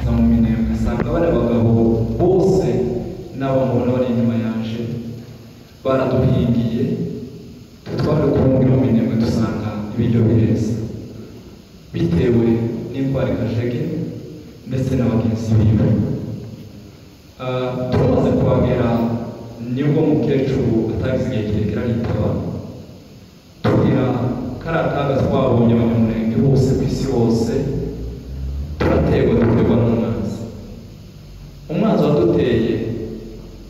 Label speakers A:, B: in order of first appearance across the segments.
A: za mu Minembwe nsanga bari abagabo bose n'abamubona bari inyuma yanje baraduhingiye twari kumubwira mu Minembwe dusanga ibiryo bireza bitewe n'indwara Kajege ndetse n'abagenzi biwe. Tumaze kuhagera nibwo mukecuru atagize igihe kirekire aritaba tugira kariya kaga twabonye abanyamurenge bose ku isi hose turaterwa duterwa n'umwanzi. Umwanzi waduteye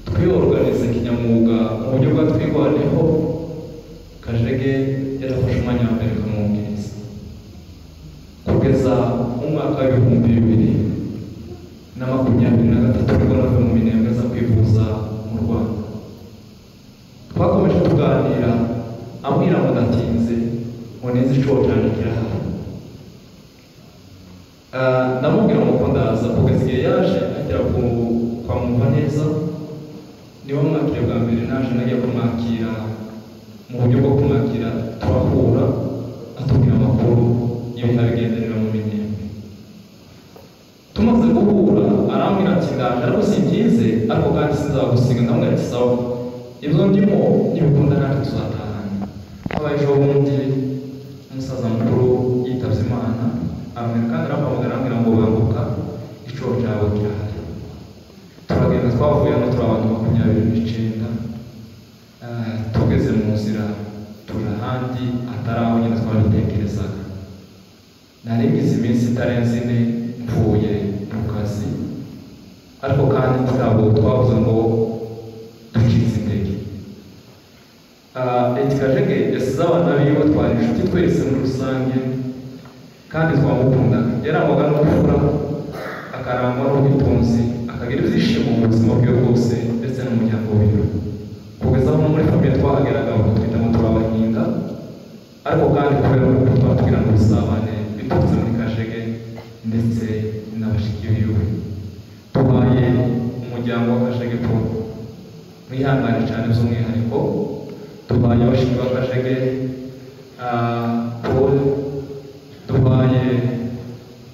A: twiyorganize kinyamwuga mu buryo bwa twirwaneho. Kajege yarafashe umwanya wa mbere kamwungiriza kugeza mu mwaka w'ibihumbi 2023 nibwo navuye mu Minembwe aza kwivuza mu Rwanda. Twakomeje tuganira ambwira ngo ndatinze ngo nzi ico cyane kirahari. Ndamubwira ngo ndaza kugeza igihe yaje agera kwa mwumva neza niwe mwakire bwa mbere naje nagiye kumwakira mu buryo bwo kumwakira turahura atubwira amakuru y'ibitabigenderera mu Minembwe. Tumaze guhura arambwira ati ndaje ariko singize ariko kandi sinzagusiga. Ndamubwira ati sawa ibyo ndimo nibikunda kandi tuzatahana. Habaye ejo bundi umusaza mukuru yitavye Imana amwe kandi arampamagara ambwira ngo banguka ico cyawe kirahari. Turagenda twavuye no turabana 29 tugeze mu nzira turi ahandi ataraho nyine twabitekerezaga. Nari ngize iminsi itarenze ine mvuye mu kazi ariko kandi ntabwo twavuze ngo ducitse intege. Kajege yasize abana biwe twari inshuti twese muri rusange kandi twamukundaga. Yarangwaga no gukura akarangwa n'ubutunzi akagira ibyishimo mu buzima bwe bwose ndetse n'umuryango wiwe kugeza aho muri famiye twahageraga bakatwita ngo turabahinga ariko kandi kubera ko twatubwira ngo usabane biturutse muri Kajege ndetse n'abashiki biwe. Tubaye umuryango wa Kajege Paul mwihangane cyane by'umwihariko tubaye abashiki ba Kajege Paul tubaye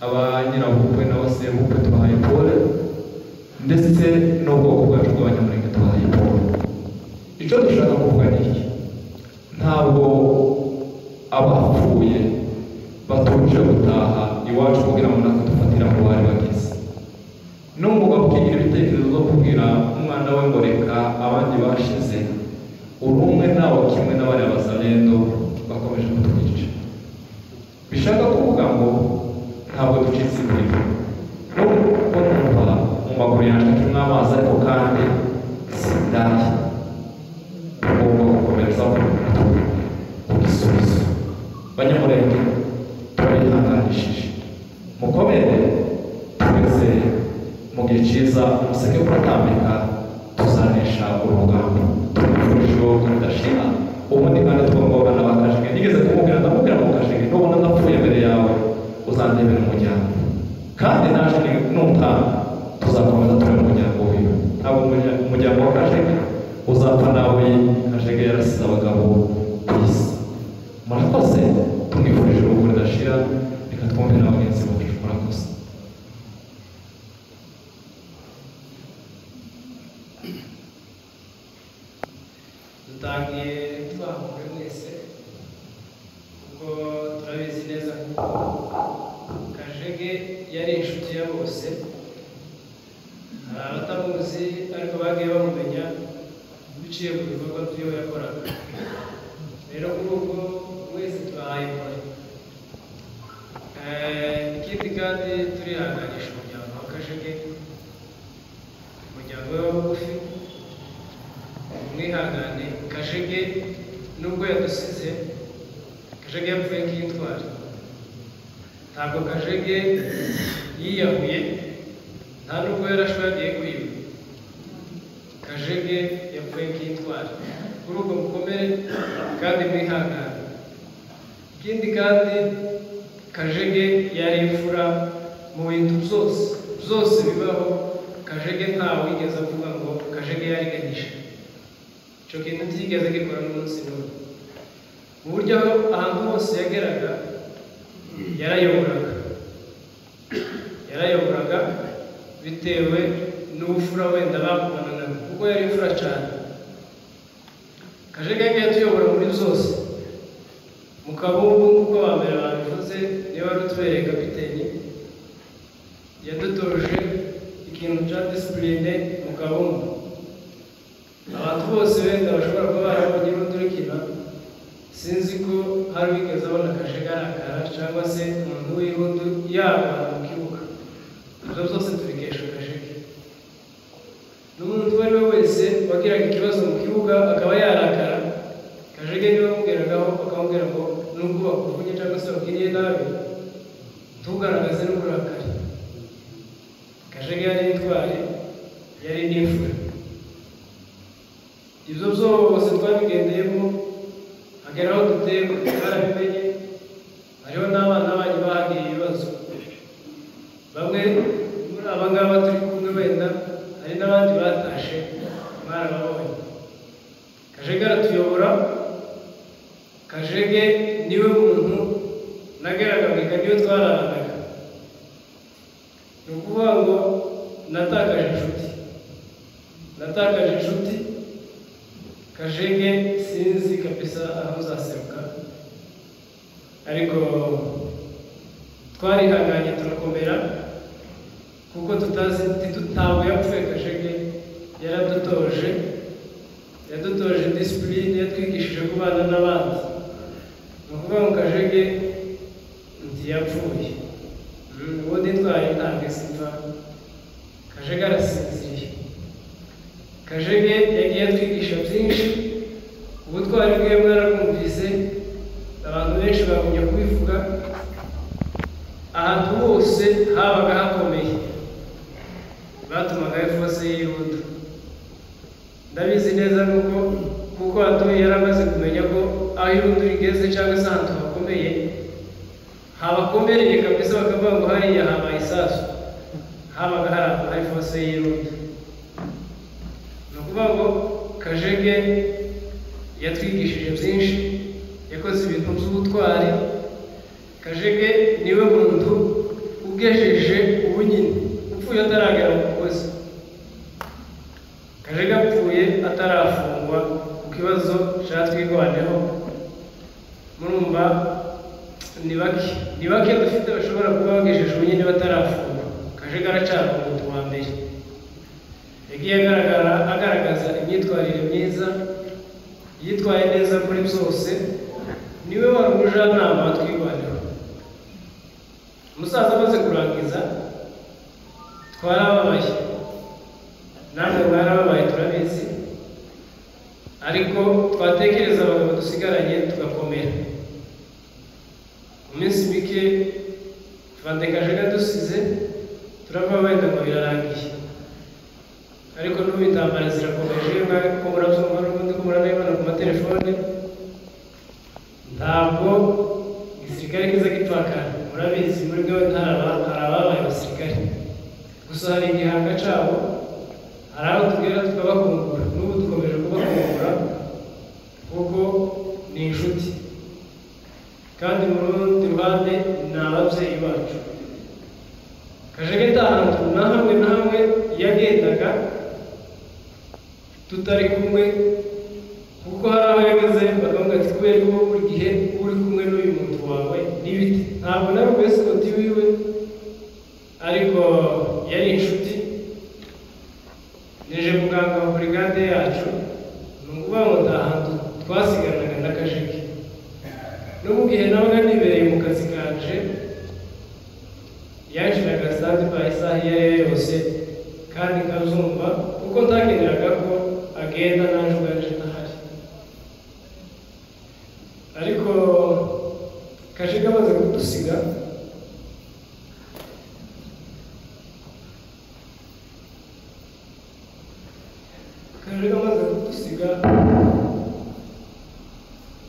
A: abanyirabukwe n'abasebukwe tubaye Paul ndetse n'ubwoko bwacu bw'abanyamurenge tubaye Paul. Icyo dushaka kuvuga ni iki: ntabwo abapfuye batuje gutaha iwacu kugira ngo natwe dufatira mu bari bagize. N'umugabo ukigira ibitekerezo zo kubwira umwana we ngo reka abandi bashize urumwe nawe kimwe n'abari abazalendo bakomeje kutwica. Bishaka kuvuga ngo ntabwo ducitse intege nubwo numva mu maguru yanjye kimwe amazi ariko kandi sindaye. Tugomba gukomereza ku gisubizo. Banyamurenge turabihanganishije mukomere tugeze mu gihe cyiza umuseke kuratambika tuzanesha urugamba turusheho kudashira. Ubundi kandi tugomba na Kajege nigeze kumubwira ndamubwira ngo Kajege nubona ndapfuye imbere yawe uzandebera umuryango kandi naje numva tuzakomeza turi mu muryango wiwe. Ntabwo umuryango wa Kajege uzapfa nawe. Kajege yarasize abagabo ku isi. Murakoze tumwifurije urugo ridashira. Reka twumve na bagenzi bacu. Murakoze.
B: dutangiye twahuye mwese ubwo turabizi neza ko Kajege yari inshuti ya bose. Hari abatamuzi ariko bagiye bamumenya biciye ku bikorwa by'iyo yakoraga. Rero kuri ubwo wese turahayikora. Ikindi kandi turihanganisha umuryango wa Kajege, umuryango we w'abagufi. Mwihangane, Kajege nubwo yadusize, Kajege yapfuye nk'intwari. Ntabwo Kajege yiyahuye, nta nubwo yarashwe yagiye kwiba. Kajege yapfuye nk'intwari. Kuri ubwo mukomere kandi mwihangane. Ikindi kandi Kajege yari imfura mu bintu byose bibaho. Kajege ntawe wigeze avuga ngo Kajege yariganyije. Icyo kintu byigeze gikora n'umunsi n'umwe. Mu buryo ahantu hose yageraga yarayoboraga yayoboraga bitewe n'ubufura wenda bakubananaga kuko yari imfura cyane. Kajege yagiye atuyobora muri zose. Mu Kabumbu nk'uko bambere babivuze niba ari utubereye kapiteni, yadutoje ikintu cya disipurine mu Kabumbu. Abantu bose wenda bashobora kuba barabonye n'udurikina, sinzi ko hari wigeze abona Kajege arakara cyangwa se umuntu w'irundu yaba mu kibuga. Ibyo byose tubikesha Kajege. N'umuntu uwo ari we wese wagiraga ikibazo mu kibuga akaba yarakara, Kajege niwe wamubwiragaho akamubwira ngo nubwo bakuvunye cyangwa se bakiriye nabi ntugaragaze n'uburakari. Kajege yari intwari, yari n'imfura. Ibyo byose twabigendeyemo hagera aho dutemba twarabimenye. Hariho n'abana banyu bahagiye ibibazo, bamwe muri aba ngaba turi kumwe wenda hari n'abandi batashe mwarababonye. Kajege aratuyobora. Kajege niwe muntu nagaragaga niyo twararanaga. Ni ukuvuga ngo natakaje inshuti. Kajege sinzi kabisa aho uzaseruka, ariko twarihanganye turakomera kuko ntabwo yapfuye. Kajege yadutoje disipurine, yatwigishije kubana n'abandi. Ni ukuvuga ngo Kajege ntiyapfuye. Ubundi ntwari ntabwo isipfa. Kajege arasinziriye. Kajege yagiye atwigisha byinshi. Ubutwari bwe mwarabwumvise, abantu benshi bagumye kubivuga. Ahantu hose habaga hakomeye batumaga efose y'irundu. Ndabizi neza kuko hatuye yaramaze kumenya ko aho irundu rigeze cyangwa se ahantu hakomeye habakomereye kabisa, bakavuga ngo hariya habaye isasu, habaga hari efose y'irundu. Ni ukuvuga ngo Kajege yatwigishije byinshi, yakoze ibintu by'ubutwari. Kajege niwe muntu ugejeje ubunyine, upfuye ataragera mu mugozi. Kajege apfuye atarafungwa ku kibazo cyatwirwaneho. Murumva ni bake dufite bashobora kuba bagejeje ubunyine batarafungwa. Kajege aracyari umuntu wa mbere. Yagiye agaragaza imyitwarire myiza, yitwaye neza muri byose. Niwe wari umujyanama watwirwaneho. Umusaza amaze kurangiza twarababaye, namwe mwarababaye turabizi, ariko twatekereza abagabo dusigaranye tugakomera. Mu minsi mike Fande Kajege dusize turava wenda ngo birarangiye, ariko n'ubu intambara zirakomeje. Ko murabyumva n'ubundi ko muranabibona ku matelefone. Ntabwo igisirikare kiza gipfakara, murabizi muri bwo hari ababaye abasirikare, gusa hari igihanga cyabo. Hari aho tugera tukabakungura, n'ubu dukomeje kubakungura kuko ni inshuti, kandi mu rundi ruhande ni ababyeyi bacu. Kajege nta hantu na hamwe yagendaga tutari kumwe, kuko hari aho yageze bakavuga ati kubera ko buri gihe uri kumwe n'uyu muntu wawe n'ibiti. Ntabwo nari umuesikoti wiwe, ariko yari inshuti. Nije muganga wa brigade yacu. Ni ukuvuga ngo nta hantu twasigaranaga na Kajege. No mu gihe nabaga nibereye mu kazi kanje, yanshiraga standby isaha iyo ari yo yose, kandi nkazumva kuko ntakeneraga ko agenda naje ubwanje ntahari. Ariko Kajege amaze kudusiga,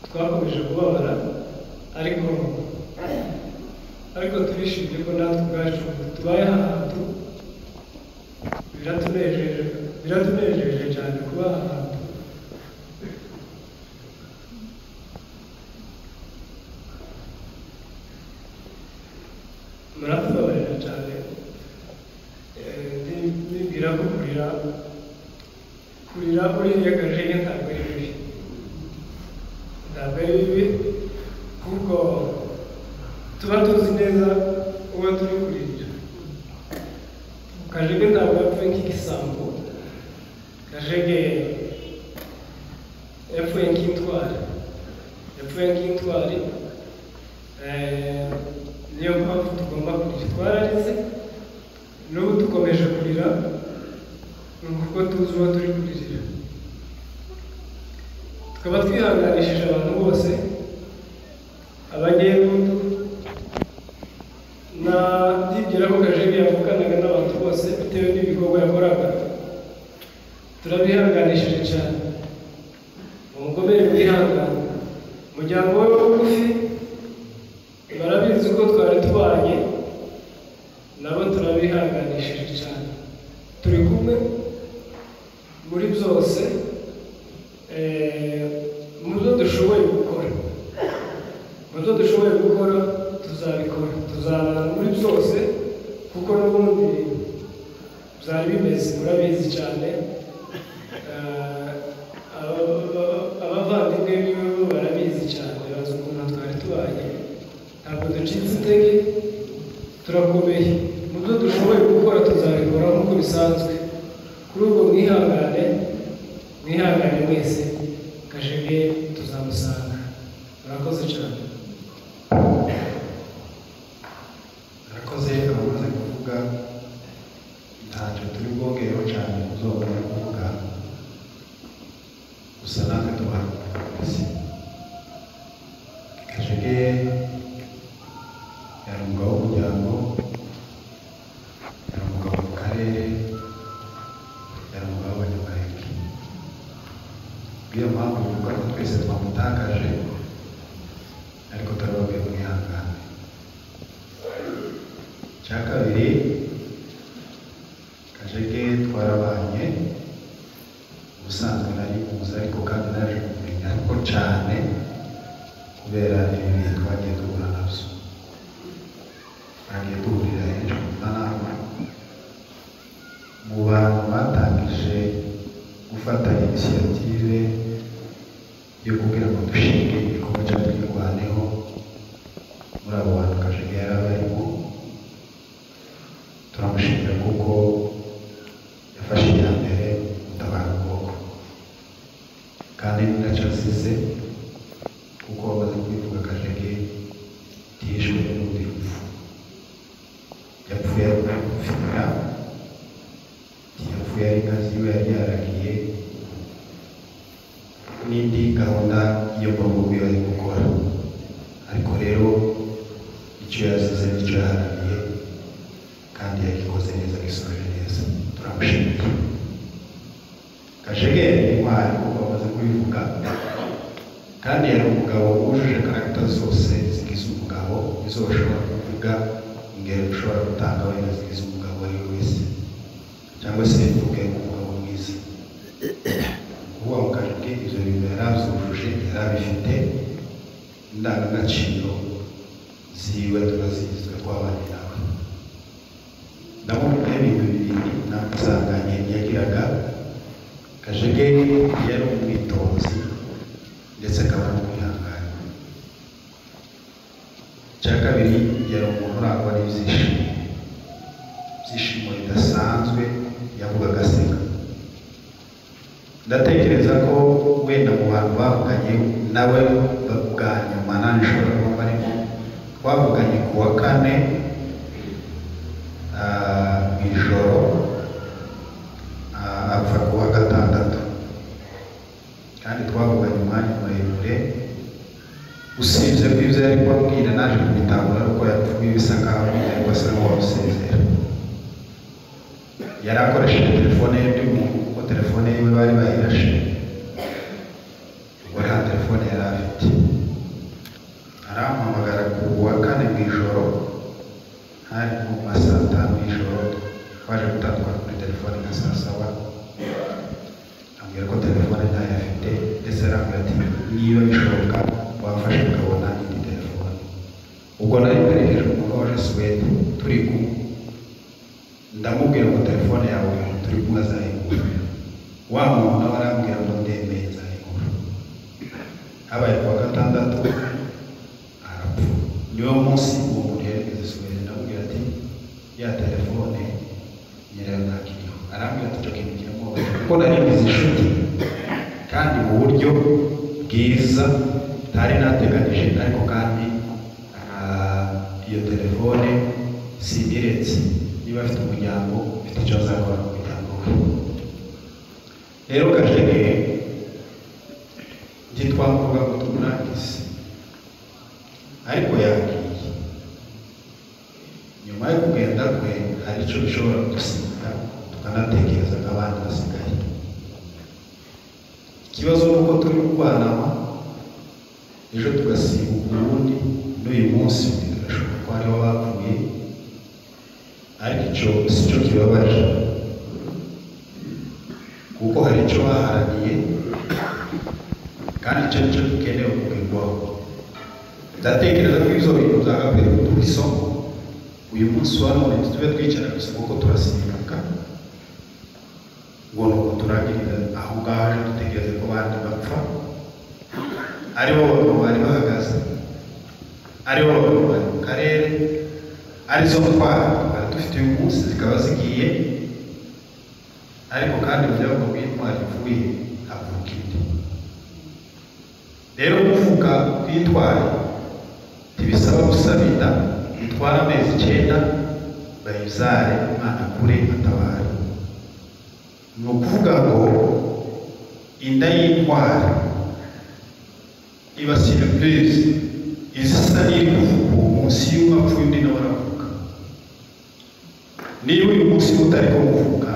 B: twakomeje kubabara, ariko turishimye ko natwe ubwacu tubaye ahantu. Biratunejeje cyane kuba ahantu. Muratubabarira cyane ndibwira ko kurira uriya Kajege ntabwo ari bibi kuko tuba tuzi neza uwo turi kuririra. Kajege ntabwo yapfuye nk'igisambo, Kajege yapfuye nk'intwari, niyo mpamvu tugomba kurira. Twararize n'ubu dukomeje kurira kuko tuzi uwo turi kuririra. Tukaba twihanganishije abantu bose, abanyerundo, ndibwira ko Kajege yavuganaga n'abantu bose bitewe n'ibikorwa yakoraga. Turabihanganishije cyane, umukomere mwihangane. Umuryango we bugufi barabizi ko twari tubanye nabo, turabihanganishije cyane. Turi kumwe muri byose, mu byo dushoboye gukora tuzabikora, tuzabana muri byose kuko n'ubundi byari bimeze, murabizi cyane. Abavandimwe biwe barabizi cyane, bazi ukuntu twari tubanye. Ntabwo ducitse intege, turakomeye. Mu byo dushoboye gukora tuzabikora nk'uko bisanzwe. Kuri ubwo mwihangane mwese, Kajege tuzamusanga. Murakoze cyane.
C: Murakoze abamaze kuvuga, ntacyo turi bwongereho cyane kuzongera kuvuga, gusa natwe tubahagarariza. Kajege yari umugabo w'umuryango, yari umugabo mu karere, yari umugabo w'abanyamahirwe. Niyo mpamvu bivuga ko twese twamutakaje, ariko turababwiye mwihangane. Icya kabiri, Kajege twarabanye, ubusanzwe nari muzi, ariko kandi naje kumenya ariko cyane kubera ibihe twagiye duhura nabyo. Twagiye duhurira henshi mu manama, mu bantu batangije gufata inisiyative yo kugira ngo dushinge igikorwa cya Twirwaneho. Muri abo bantu Kajege yari abarimo. Turamushimira kuko yafashe iya mbere gutabara ubwoko, kandi ni nacyo azize, kuko bamaze kubivuga Kajege yishwe n'urundi rupfu. Yapfuye ari gupfira, yapfuye ari inka ziwe yari yaragiye, n'indi gahunda yo mu yari gukora. Ariko rero icyo yazize nicyo yaharaniye, kandi yagikoze neza, gisoje neza. Turamushimiye. Kajege yari intwari kuko bamaze kubivuga, kandi yari umugabo wujuje karagita zose zigize umugabo, izo bashobora kuvuga, ingero ushobora gutanga wenda zigize umugabo ari we wese, cyangwa se uvuge umugabo mwiza. Kuba mu Kajege ibyo bintu yari abyujuje, yari abifite. Indangagaciro ziwe turazizwe, twabanye nawe. Ndamubwira ibintu bibiri namusanganye yagiraga. Kajege yari umwitonzi ndetse akaba n'umwihangane. Icya kabiri, yari umuntu urangwa n'ibyishimo bidasanzwe, yavugaga aseka. Ndatekereza ko wenda mu bantu bavuganye nawe bwa nyuma, nanjye nshobora kuba barimo, twavuganye ku wa kane mu ijoro, apfa ku wa gatandatu, kandi twavuganye umwanya muremure. Usibye ko ibyo yari kubabwira naje kubitahura, ariko yapfuye bisa nkaho ariko asa n'uwabusezera. Yari akoresheje telefone y'undi muntu, kuko telefone yiwe bari bayirashe, ubwo nta telefone yari afite. Arampamagara ku wa kane mu ijoro, hari mu ma saa 5 y'ijoro, twaje gutandukana kuri telefone nka saa 7. Ambwira ko telefone ntayo afite, ndetse arambwira ati niba bishoboka wafashe ukabona indi telefone. Ubwo nari mperekeje umuntu waje Suwede, turi kumwe ndamubwira ngo telefone yawe turi kumwe azayigura. Wa muntu nawe arambwira ngo ndemeye azayigura. Habaye kuwa gatandatu arapfa. Niwo munsi uwo muntu yarigeze Suwede, ndamubwira ati ya telefone nyirayo ntakiriho. Arambwira ati cyo kintu kiramubabaje kuko nari mbizi inshuti kandi mu buryo bwiza ntari nateganije, ariko kandi iyo telefone siniretse. Niba afite umuryango ufite icyo azakora mu muryango we. Rero Kajege ntitwamuvuga ngo tumurangize, ariko yagiye. Nyuma yo kugenda kwe hari icyo bishobora kudusiga tukanatekereza nk'abandi basigaye. Ikibazo ni uko turi kurwanama, ejo tugasiba ubundi, n'uyu munsi bigashoboka ko hariho bapfuye, ariko icyo si cyo kibabaje kuko hari icyo baharaniye kandi icyo nicyo gikenewe kugerwaho. Ndatekereza ko ibyo bintu byagakwiye kuduha isomo uyu munsi wa none, tube twicara gusa kuko turasimbuka ngo nuko turangirira aho ngaho dutegereze ko abandi bapfa, aribo bagabo bari bahagaze, aribo bagabo bari mu karere, arizo ntwara twari dufite uyu munsi zikaba zigiye, ariko kandi kugira ngo bw'intwari ipfuye havuka indi. Rero kuvuga kw'intwari ntibisaba gusabira, bitwara amezi 9 bayizare umwana kure atabara. Ni ukuvuga ngo inda y'intwari iba surprise, izisa n'iri kuvuga umunsi y'umwe apfuye undi nawe aravuga. Niba uyu munsi utari ko muvuga,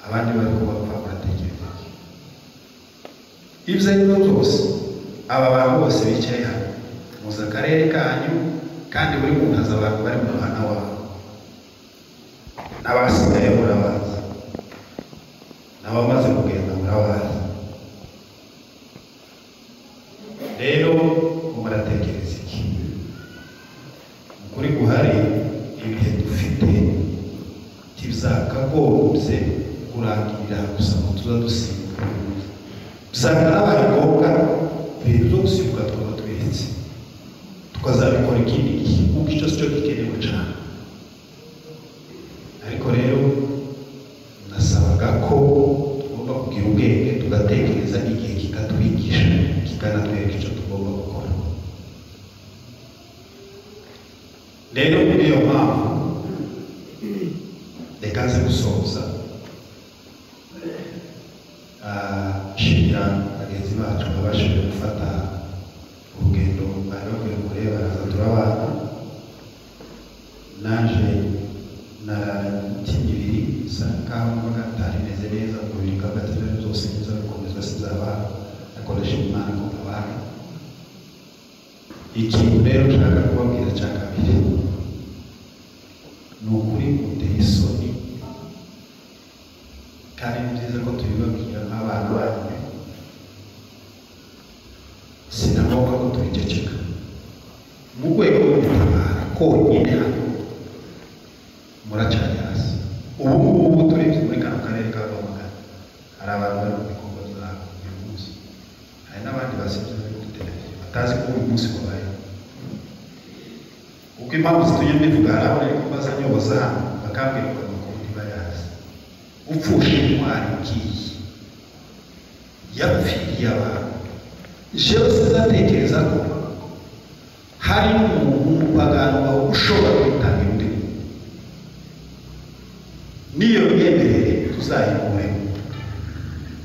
C: abandi bari ko bapfa baratekereza ibyo ari byo byose. Aba bantu bose bicaye hano muzi akarere kanyu, kandi buri muntu azi abantu bari mu muhanda wabo, n'abasigaye murabazi, n'abamaze kugenda murabazi. Rero muratekereza iki? Ukuri guhari, ibihe dufite ntibizakagombye kurangirira gusa ngo tuza dusimbuka. Usanga n'abaye ngombwa ibintu byo gusimbuka twaba twiretse, tukazabikora ikindi gihe kuko icyo si cyo gikenewe cyane. Ariko rero nasabaga ko tugomba kugira ubwenge tugatekereza, igihe kikatwigisha kikanatwereka icyo tugomba gukora. Rero muri iyo mpamvu reka nze gusoza shimira bagenzi bacu babashije gufata urugendo bari bakwiye kureba, baraza turabana. Naje naratinye ibiri usanga mbaga atari meze neza, umubiri kagatera zose neza bikomeza sizaba, akoresha Imana ngo abane. Ikintu rero nshaka kubabwira cya kabiri ni ukuri guteye isoni, kandi ni byiza ko tubibabwira nk'abana banyu. Sinagomba ko tubiceceka mu rwego rwo gutabara konyine. Hano muracanye hasi. Ubu ngubu turebye muri kano karere ka Rwamagana hari abantu bari mu bikorwa byabo uyu munsi, hari n'abandi basibye bari kuri televiziyo batazi ko uyu munsi wabaye. Uko impamvu zitumye mbivuga, hari abo ariko baza nyoboza hano bakambwira ngo amakuru ntibayazi. Upfusha intwari ngiyi yapfiriye abantu, jewe sizatekereza ko hari n'umuntu w'umupagani wawe ushobora kwitangira undi muntu. Niyo myemerere tuzayikuremo,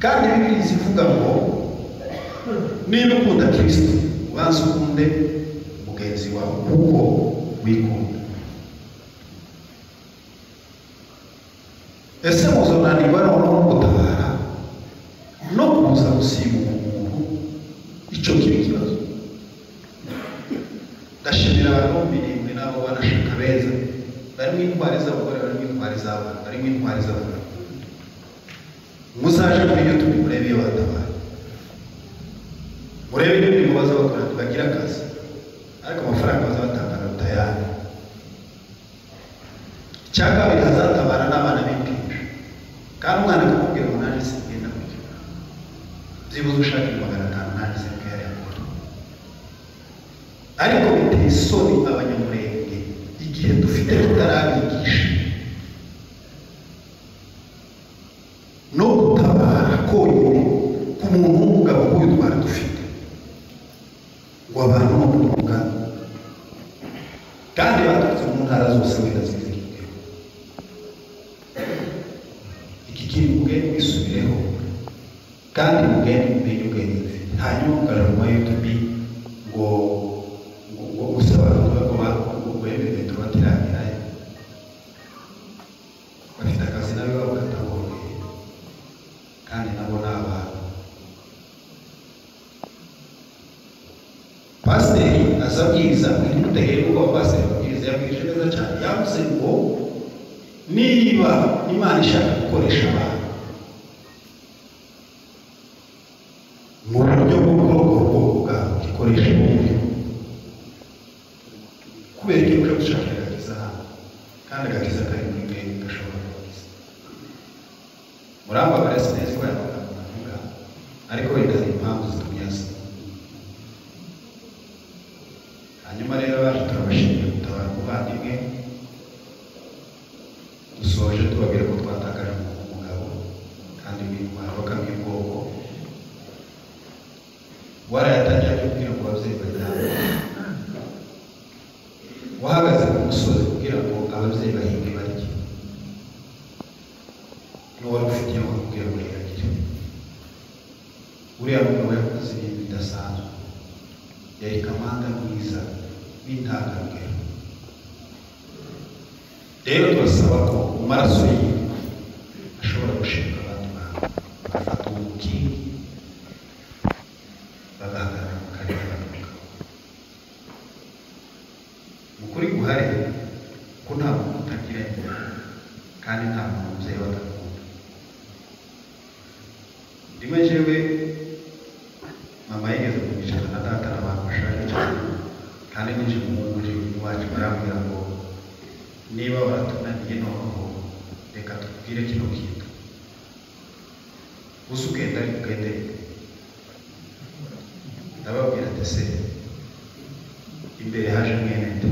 C: kandi Bibiliya zivuga ngo niba ukunda Kristo ubanza ukunde mugenzi wawe kuko wikunda. Ese muzonanirwa no gutabara no kuza gusibuka umuntu? Icyo kiba ikibazo. Ndashimira abantu birindwi nabo banashaka beza, barimo intwari z'abagore, barimo intwari z'abana, barimo intwari z'abagabo. Muzaje kuri YouTube murebe iyo batabara, murebe n'ibindi mubaza bakora ntibagira akazi, ariko amafaranga bazabatanga na rutayane. icya kabiri azatabara n'abana b'impinja kandi umwana akamubwira ngo naje singenda kurya byibuze ushaka 500 naje singenda yakora ariko biteye isoni abanyamurenge igihe dufite tutarabigisha no gutabara konyine ku muntu w'umugabo nk'uyu twari dufite ngo abantu no kuvuga kandi baturutse mu ntara zose wenda zizigirwe iki kiri mugende bisubireho kandi mugende mumenye ubwenge hanyuma mukaja mu YouTube ngo gusaba ngo bemere turatirangira bafite akazi nawe bakatabonye kandi nabo ni abantu pasiteri azabwiriza ntimutegere kuko pasiteri abwiriza yabwirije neza cyane yavuze ngo niba Imana ishaka gukoresha abantu mu buryo bw'ubwoko bwabo ikoresha ubundi kubera ko uje gushaka agakiza hano kandi agakiza kari muri mwe gashobora kubakiza muramba barese neza ko yavuga ariko wenda hari impamvu zitumye asa hanyuma rero baje turabashimiye gutabara umuvandimwe dusoje tubabwira ko twatakaje umugabo kandi w'intwaro bakamye ubwoko warayatangira kubwira ngo ababyeyi bajyane wahagaze ku musozi kugira ngo ababyeyi bahinge barye n'uwari ufitiye ngo kubwira ngo yiragire uriya mugabo yakoze ibintu bidasanzwe yari kamanda mwiza w'intangarugero rero turasaba ko mu maraso ye ashobora gushinga abandi bantu bagafata umukingi bagahagarara mu karere bagaruka mu kuri guhari ko nta muntu utagira nyina kandi nta muntu umubyeyi badakunda rimwe jewe mama yigeze kubicara na data n'abantu bashaje cyane kandi ninje mu mujyi wacu barambwira ngo niba baratunaniye noneho reka tubwire kino kintu uzi ugenda ariko ugende ndababwira ati se imbere haje mwene nde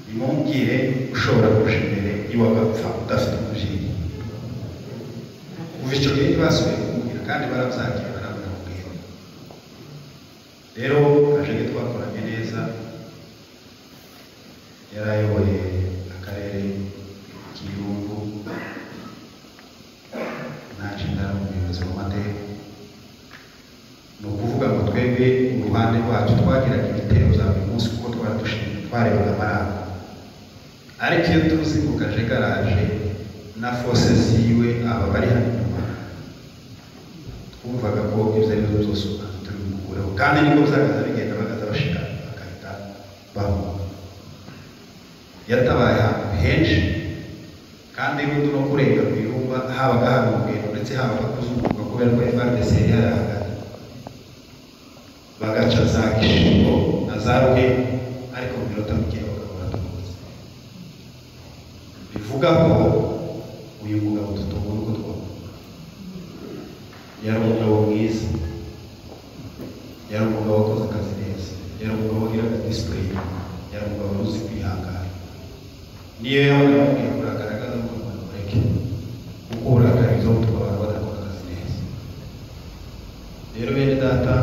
C: nimubwire ushobora kurusha imbere iwagapfa udafite umubyeyi kuva icyo gihe ntibasubiye kumubwira kandi barabyakira baramubwira rero kajege twakoranye neza yarayoboye akarere k'Irungu naje ndari umuyobozi w'amateka ni ukuvuga ngo twebwe mu ruhande rwacu twagiraga ibitero za buri munsi kuko twari dushinzwe twarebaga amaranga ariko iyo tuzi ngo kajegaraje na fose ziwe aba bari hano inyuma twumvaga ko ibyo ari byo byose ubanza turi bukureho kandi niko byagaza bigenda bagaza bashika bagahita bahunga yatabaye ahantu henshi kandi n'undi no kurenga ku irumba habaga hari urugendo ndetse habaga kuzunguruka kubera ko FARDC yari yarahagaze bagaca za Gishingo na za Ruhengeri ariko mu minota mike bakabura tumuzi bivuga ko uyu mugabo tutubona uko twabona yari umugabo mwiza yari umugabo wakoze akazi neza yari umugabo wagiraga disipurine yari umugabo uzi kwihangana niyo yabaga amubwiye kuragaragaza ngo mureke kuko uburakari bwo gutwara badakora akazi neza rero bene data